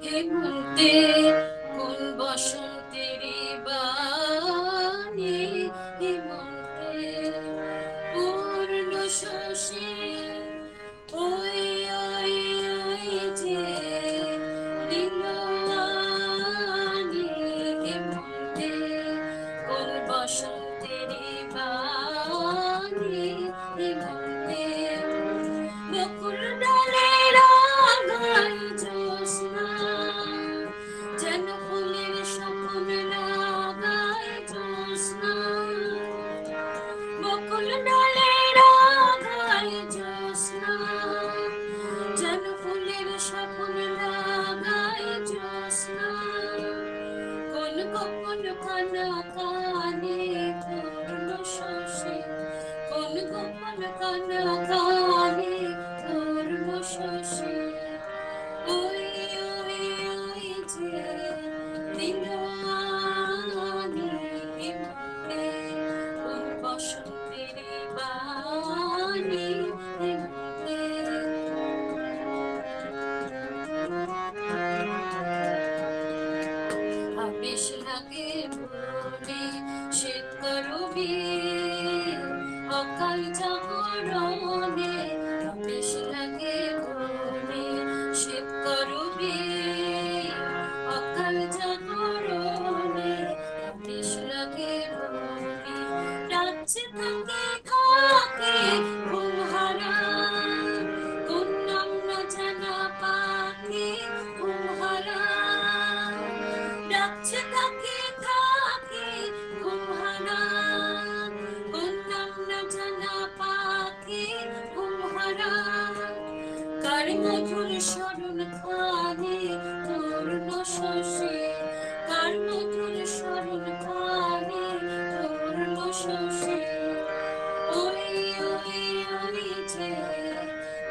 হেমন্তে কোন বসন্তেরি বাণী, হেমন্তে পূর্ণ শশী, ওই ওই ওই যে লীলানি, হেমন্তে কোন বসন্তেরি বাণী, হেমন্তে বকুল ডালের আগায় জ্যোৎস্না, যেন ফুলের স্বপ্ন লাগায় জ্যোৎস্না, বকুল ডালের আগায় জ্যোৎস্না, যেন ফুলের স্বপ্ন লাগায় জ্যোৎস্না, কোন গোপন কানা কানে পূর্ণ শশী, কোন গোপন কানা কানে পূর্ণ শশী, ওই ওই ওই যে লীলানি, হেমন্তে কোন বসন্তেরি বাণী, হেমন্তে। আবেশ লাগে মনে শীত করবি, অকাল জাগরণে আবেশ লাগে মনে শীত করবি, অকাল জাগরণে আবেশ লাগে মনে, রাজ্যে থাকে থাকে ঘুমহারা, কোন নাম না জানা পাখি ঘুমহারা, রাজ্যে থাকে থাকে ঘুমহারা, কোন নাম না জানা পাখি ঘুমহারা, কার মধুর স্মরণ খানে পূর্ণ শশী, কার মধুর স্মরণ খানে পূর্ণ শশী, ওই ওই ওই যে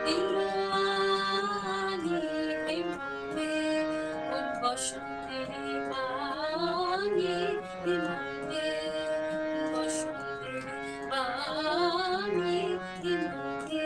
লীলানি, হেমন্তে কোন বসন্তেরি বাণী, হেমন্তে বসন্তেরি বাণী, হেমন্তে।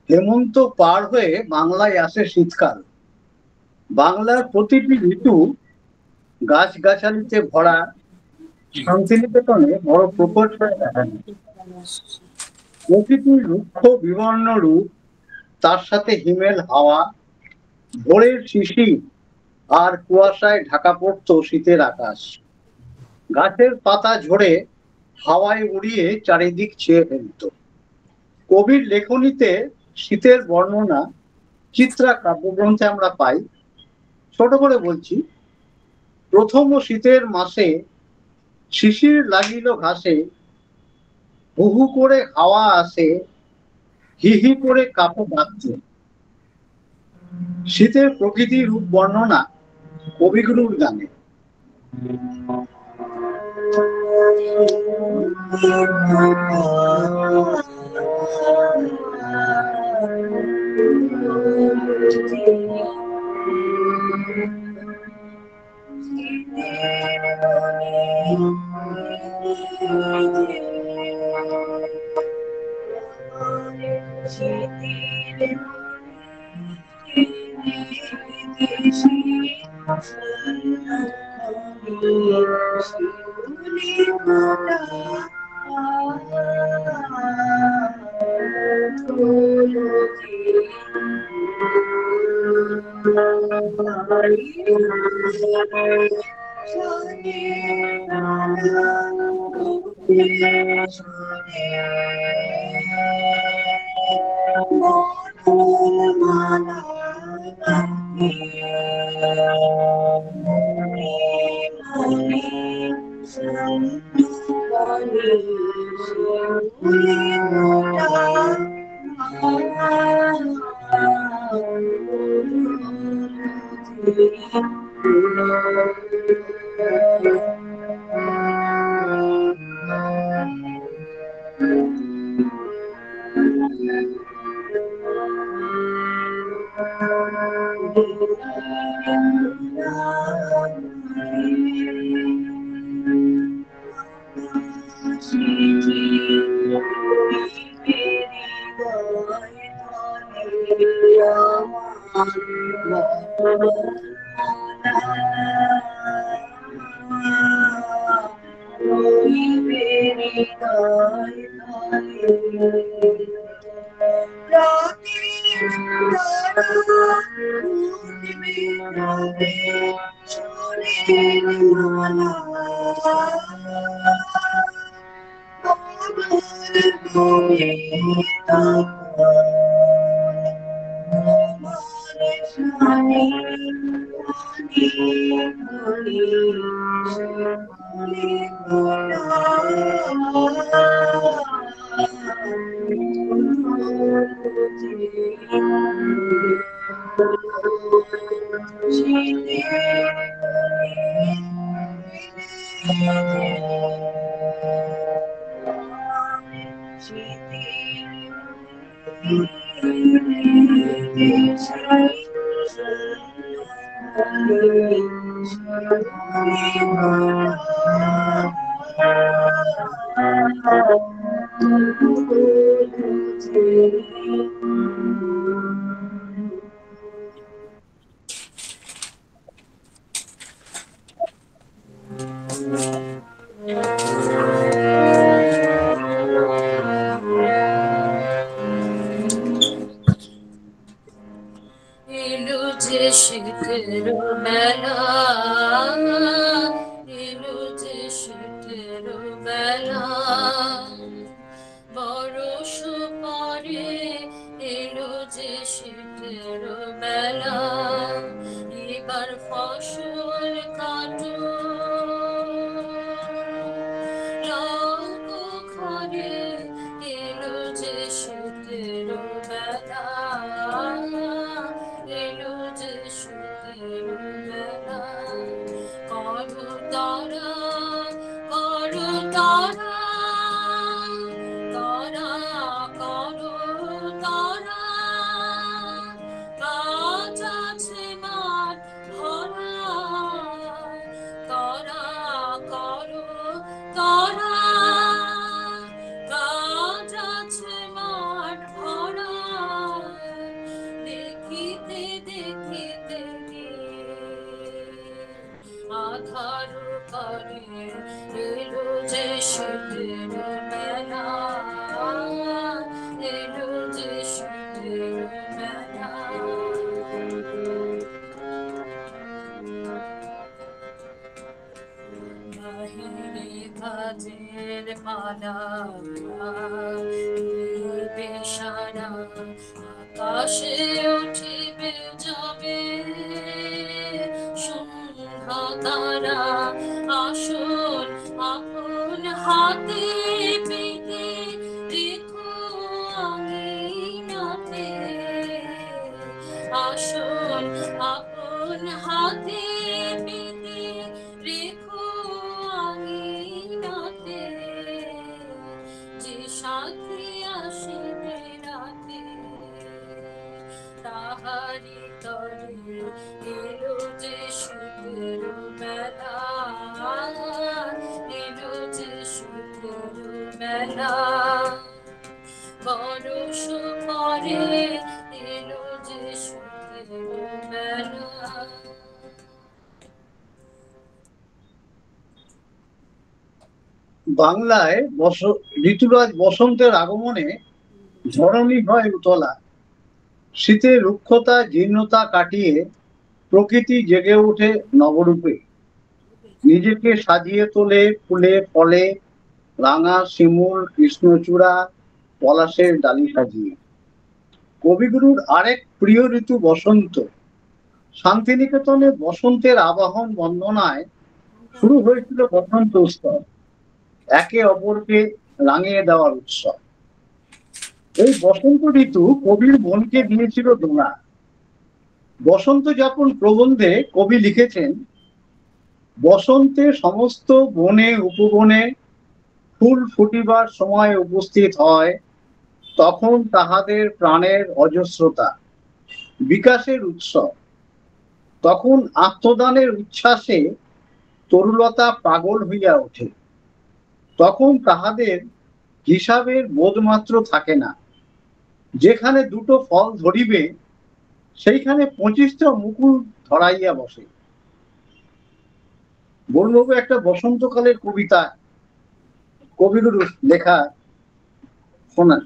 হেমন্ত পার হয়ে বাংলায় আসে শীতকাল। বাংলার প্রতিটি ঋতু গাছগাছালিতে ভরা, শান্তিনিকেতনে বড় প্রকট হয়ে দেখা যায়। প্রকৃতির রুক্ষ বিবর্ণ রূপ, তার সাথে হিমেল হাওয়া, ভোরের শিশির আর কুয়াশায় ঢাকা পড়তো শীতের আকাশ। গাছের পাতা ঝরে হাওয়ায় উড়িয়ে চারিদিক ছেয়ে ফেলত। কবির লেখনীতে শীতের বর্ণনা চিত্রা কাব্যগ্রন্থে আমরা পাই। ছোট করে বলছি, প্রথম শীতের মাসে শিশির লাগিল ঘাসে, হু হু করে হাওয়া আসে, হি হি করে কাপড় ডাকছে। শীতের প্রকৃতির রূপ বর্ণনা কবিগুরুর গানে। এলো যে শীতের বেলা, এলো যে শীতের বেলা, বরষ পরে এলো যে শীতের বেলা, এবার ফসল কাটো ঘরে, এলো যে শীতের বেলা, এলো যে শীতের বেলা, করো তারা, করো তারা, তারা করো তারা, কাজ আছে মাঠ ভরা, তারা করো তারা, কাজ আছে মাঠ ভরা, দেখিতে দেখিতে আধার করে এলো যে শীতের বেলা, এলো যে শীতের বেলা। বাহিরে কাজের পালা, বেসারা আকাশে উঠিবে যাবে, সন্ধ্যা তারা আসল আপন হাতে পেতে, রেখো আঙিনাতে, আসল আপন হাতে পেতে, রেখো আঙিনাতে, যে সাথী আসিবে রাতে, তাহারি তরে এলো যে শীতের বেলা, এলো যে শীতের বেলা, বরষ পরে এলো যে শীতের বেলা। বাংলায় ঋতুরাজ বসন্তের আগমনে ধরণী হয় উতলা, শীতের রুক্ষতা জীর্ণতা কাটিয়ে প্রকৃতি জেগে ওঠে নবরূপে, নিজেকে সাজিয়ে তোলে ফুলে ফলে, রাঙা শিমুল কৃষ্ণচূড়া পলাশের ডালি সাজিয়ে। কবিগুরুর আরেক প্রিয় ঋতু বসন্ত। শান্তিনিকেতনে বসন্তের আবাহন বন্দনায় শুরু হয়েছিল বসন্ত উৎসব, একে অপরকে রাঙিয়ে দেওয়ার উৎসব। এই বসন্ত ঋতু কবির মনকে দিয়েছিল দোলা। বসন্ত যাপন প্রবন্ধে কবি লিখেছেন, বসন্তে সমস্ত বনে উপবনে ফুল ফুটিবার সময় উপস্থিত হয়, তখন তাহাদের প্রাণের অজস্রতা, বিকাশের উৎসব। তখন আত্মদানের উচ্ছ্বাসে তরুলতা পাগল হইয়া ওঠে, তখন তাহাদের হিসাবের বোধমাত্র থাকে না। যেখানে দুটো ফল ধরিবে, সেইখানে 25টা মুকুল ধরাইয়া বসে। বলবো একটা বসন্তকালের কবিতা, কবিগুরু লেখা, শোনান।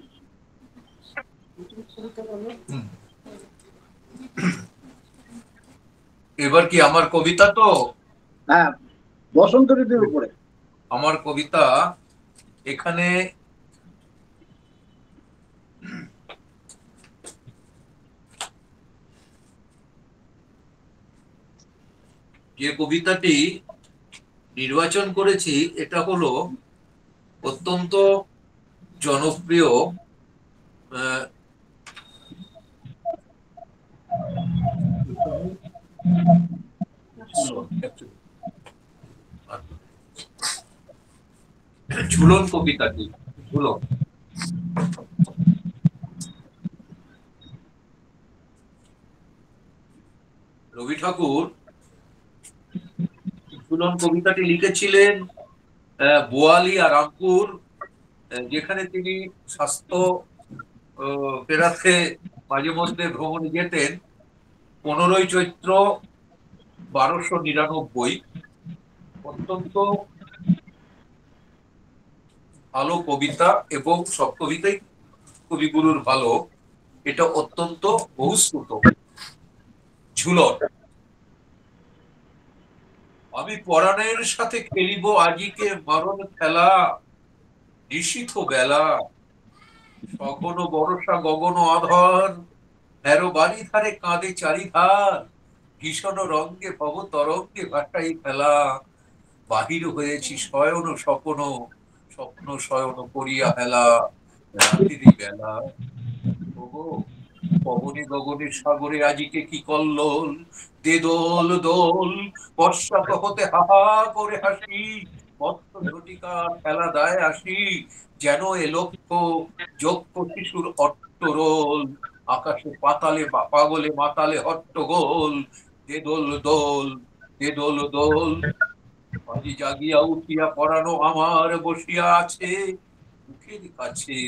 এবার কি আমার কবিতা? তো হ্যাঁ, বসন্ত ঋতুর উপরে আমার কবিতা। এখানে যে কবিতাটি নির্বাচন করেছি এটা হলো অত্যন্ত জনপ্রিয় ঝুলন কবিতাটি। ঝুলন রবি ঠাকুর ঝুলন কবিতাটি লিখেছিলেন বোয়ালি আর রামপুর, যেখানে তিনি স্বাস্থ্য ফেরাতে মাঝে মধ্যে ভ্রমণে যেতেন। 15ই চৈত্র 1299। অত্যন্ত ভালো কবিতা এবং সব কবিতাই কবিগুরুর ভালো। এটা অত্যন্ত বহুশ্রুত। ঝুলন। আমি পরাণের সাথে খেলিব আজিকে মরণ খেলা, নিশীথ বেলা সঘন বরষা গগন অধর, হেরো বাড়ি ধারে কাঁদে চারিধার, ভীষণ রঙ্গে ভব তরঙ্গে ভাটাই ফেলা, বাহির হয়েছি শয়ন স্বপ্ন, স্বপ্ন শয়ন করিয়া হেলা, রাত্রি বেলা। ওগো পবনে গগনে সাগরে আজিকে কি কল্লোল, দে দোল দোল, বর্ষাত হতে হাহা করে হাসি, মত্ত ঝটিকার খেলা দায় আসি, যেন এ লক্ষ্য যক্ষ শিশুর অট্টরোল, আকাশে পাতালে পাগলে মাতালে হট্টগোল, দে দোল দোল, দে দোল দোল। আজি জাগিয়া উঠিয়া পরানো আমার বসিয়া আছে মুখের কাছে,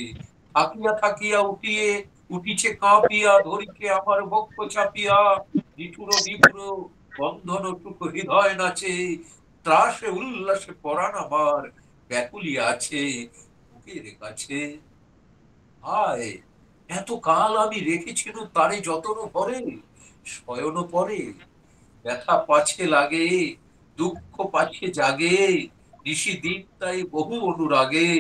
থাকিয়া থাকিয়া উঠিয়ে উঠিছে কাঁপিয়া, ধরিকে আমার বক্ষ চাপিয়া, নিঠুর নিঠুর বন্ধন টুক হৃদয় নাচে, ত্রাসে উল্লাসে পরাণ আমার ব্যাকুলিয়া আছে মুখের কাছে। হায় এত কাল আমি রেখেছিল তারে যতন ভরে, শয়ন পরে ব্যথা পাছে লাগে, দুঃখ পাছে জাগে, ঋষি দিন তাই বহু অনুরাগে,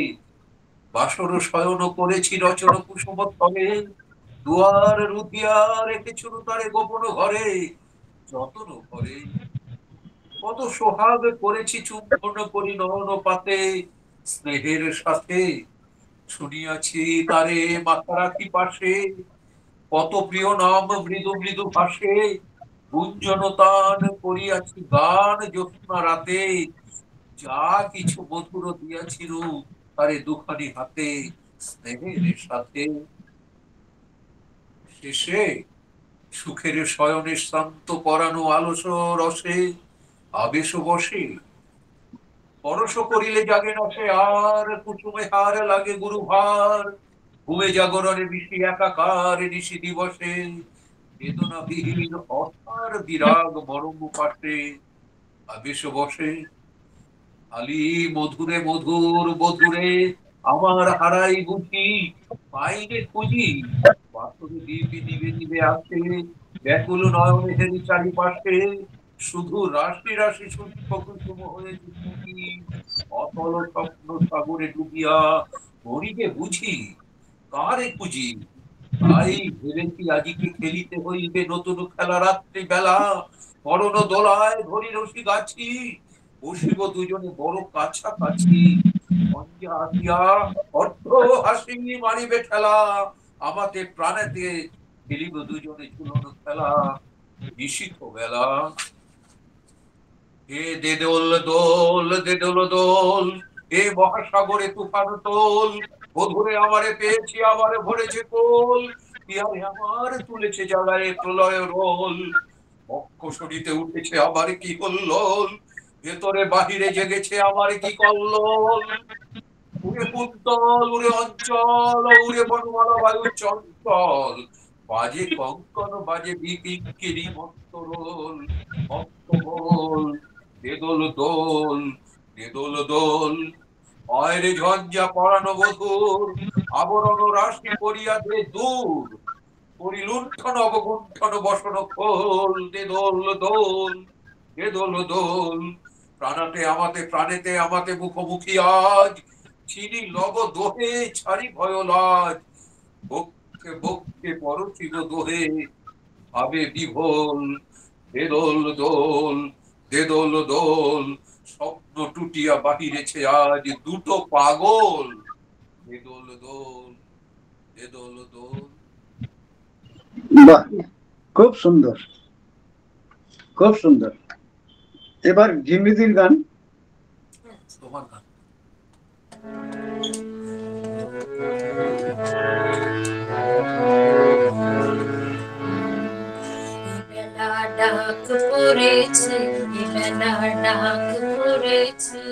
বাসর শয়ন করেছি রচন কুসুম তলে, দুয়ার রুধিয়া রেখেছিল তারে গোপন ঘরে, যতন করে কত সোহাগ করেছি চুম্বন করি নয়ন পাতে, স্নেহের সাথে শুনিয়াছি তারে মাথা রাখি পাশে, কত প্রিয় নাম মৃদু মৃদু ভাসে, গুঞ্জনতান করিয়াছি গান জ্যোৎস্না রাতে, যা কিছু মধুর দিয়াছিল তারে দুখানি হাতে, স্নেহের সাথে। শেষে সুখের শয়নে শান্ত পরানো আলস রসে, আবেশ বসে পরশ করিলে জাগে না সে আর, কুসুমে হার লাগে গুরু ভার, ঘুমে জাগরণে বিষি একাকার নিশি দিবসে, বেদনাবিহীন অসার বিরাগ মরম পাশে, আবেশ বসে আলি মধুরে মধুর বধুরে, আমার হারাই বুঝি পাইনে খুঁজি, বাসরে দিবি দিবে দিবে আছে, ব্যাকুল নয়নে হেরি চারিপাশে, শুধু রাশি রাশি সূক্ষ্ম কুসুম হয়েছে তুমি, অতল স্বপ্ন সাগরে ডুবিয়া মরিবে বুঝি, কারে খুঁজি। তাই ভেবেছি আজিকে খেলিতে হইবে নতুন খেলা রাত্রি বেলা, মরণ দোলায় ধরি রশি গাছি, বসিব দুজনে বড় কাছাকাছি, মঞ্জা আসিয়া অর্ধ হাসি মারিবে ঠেলা, আমাতে প্রাণেতে খেলিব দুজনে ঝুলন খেলা, নিশীথ বেলা। এ দে দোল দোল, দে দোল দোল, এ মহাসাগরে তুফান তোল, বধুরে আমারে পেয়েছি আমারে ভরেছে কোল, পিয়ারে আমার তুলেছে জ্বালায় প্রলয় রোল, বক্ষ সরিতে উঠেছে আমার কি কল্লোল, ভেতরে বাহিরে জেগেছে আমার কি কল্লোল, উড়ে কুন্তল উড়ে অঞ্চল, উড়ে বনমালা বায়ু চঞ্চল, বাজে কঙ্কন বাজে বিপিঙ্কিরি মত্তরোল, মত্তরোল, দে দোল দোল, দে দোল দোল। অয়রে ঝঞ্ঝা পরানো বধুর, আবরণ রাশি করিয়া দে দূর, পরিলুণ্ঠন অবগুণ্ঠন বসন খোল, দে দোল দোল, দে দোল দোল। প্রাণাতে আমাতে প্রাণেতে আমাতে মুখোমুখি আজ, চিনি লব দোহে ছাড়ি ভয় লাজ, বক্ষে বক্ষে পরচিব দোহে ভাবে বিভোল, দে দোল দোল, দে দোল দোল। স্বপ্ন টুটিয়া বাহিরেছে আজ দুটো পাগল, দে দোল দোল, দে দোল দোল। বাহ, খুব সুন্দর, খুব সুন্দর। এবার জিমিদির গান। তোমার গান। ডাক পড়েছে, বেলা ডাক পড়েছে,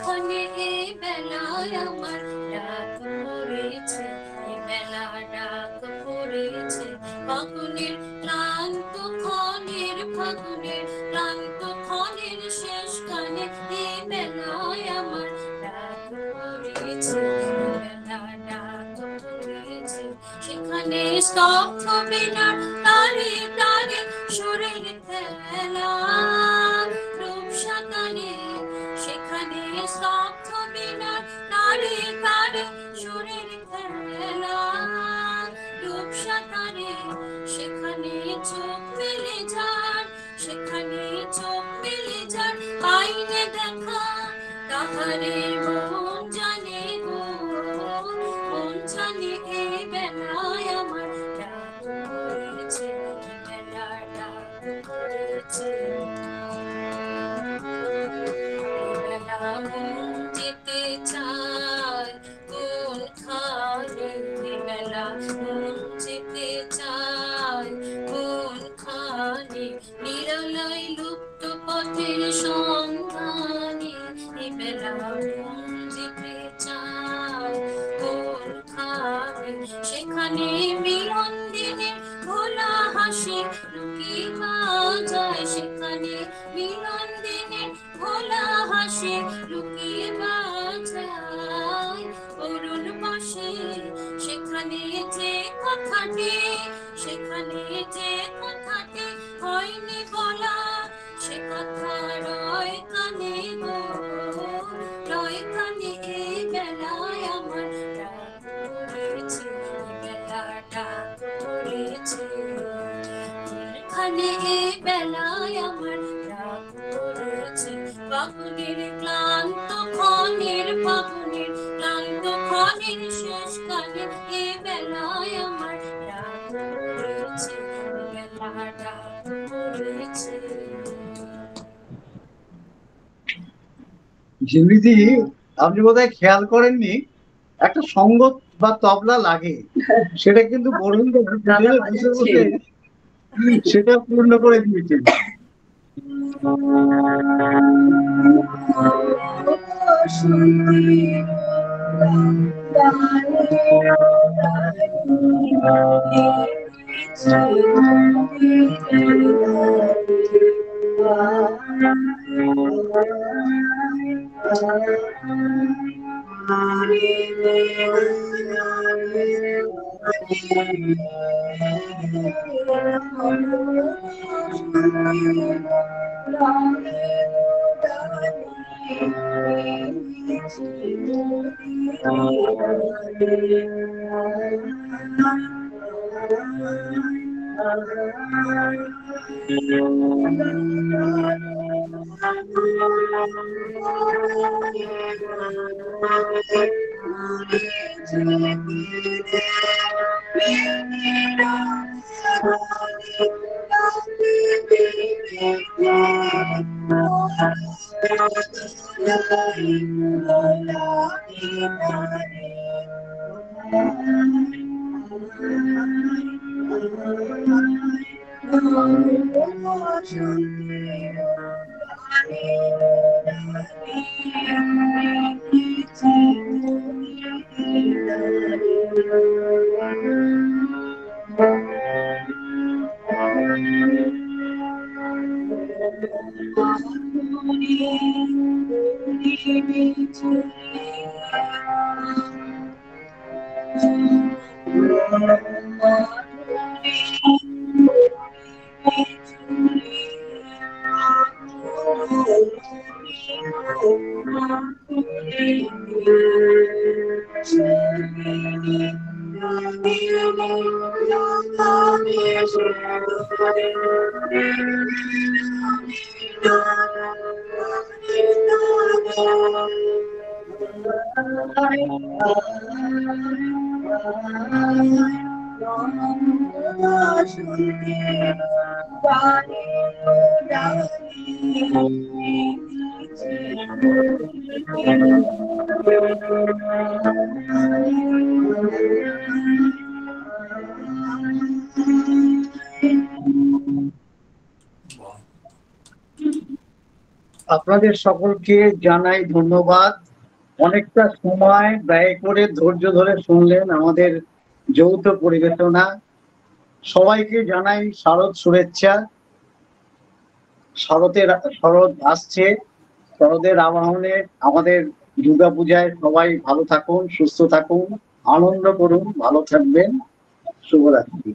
কোনখানে এই বেলায় আমার ডাক পড়েছে, বেলা ডাক পড়েছে, ফাগুনের ক্লান্ত ক্ষণের, ফাগুনের ক্লান্ত ক্ষণের শেষ গানে এই বেলায় আমার ডাক পড়েছে, বেলা ডাক পড়েছে, সেখানে স্তব্ধ বিনার তারে তারে খেলা রূপসাকারে সেখানে স্তব্ধ বিনা তারে তারে সুরের খেলা রূপসাকারে সেখানে চোখ মেলে যার সেখানে চোখ মেলে যার আইনে দেখা তাহারে মন জানে গো মন জানে এই বেলায় আমার ডাক পড়েছে বেলার ডাক পড়েছে বেলা মন যেতে চায় কোনখানে বেলা মন যেতে চায় কোনখানে নিরালয় লুপ্ত পথের সন্ধানে বেলা মন যেতে চায় কোনখানে সেখানে মিলন দিনে ভোলা হাসি লুকিয়ে যায় সেখানে মিলন দিনে ভোলা হাসি লুকিয়ে যায় অরুণ পাশে সেখানে যে কথাটি হয়নি বলা সে কথা রয় কানে গো রয় কানে এই বেলায় আমার ডাক পড়েছে বেলা ডাক পড়েছে খানে এই বেলায় আমার ডাক পড়েছে ফাগুনের ক্লান্ত ক্ষণের শেষ কালে এই বেলায় আমার ডাক পড়েছে বেলা ডাক পড়েছে। ঝিমরিদি, আপনি বোধহয় খেয়াল করেননি, একটা সঙ্গত বা তবলা লাগে, সেটা কিন্তু বরুণ বসে বসে সেটা পূর্ণ করে দিয়েছেন। আপনাদের সকলকে জানাই ধন্যবাদ। অনেকটা সময় ব্যয় করে ধৈর্য ধরে শুনলেন আমাদের যৌথ পরিবেশনা। সবাইকে জানাই শারদ শুভেচ্ছা। শরৎ আসছে, শরদের আবাহনে আমাদের দুর্গাপূজায় সবাই ভালো থাকুন, সুস্থ থাকুন, আনন্দ করুন, ভালো থাকবেন। শুভরাত্রি।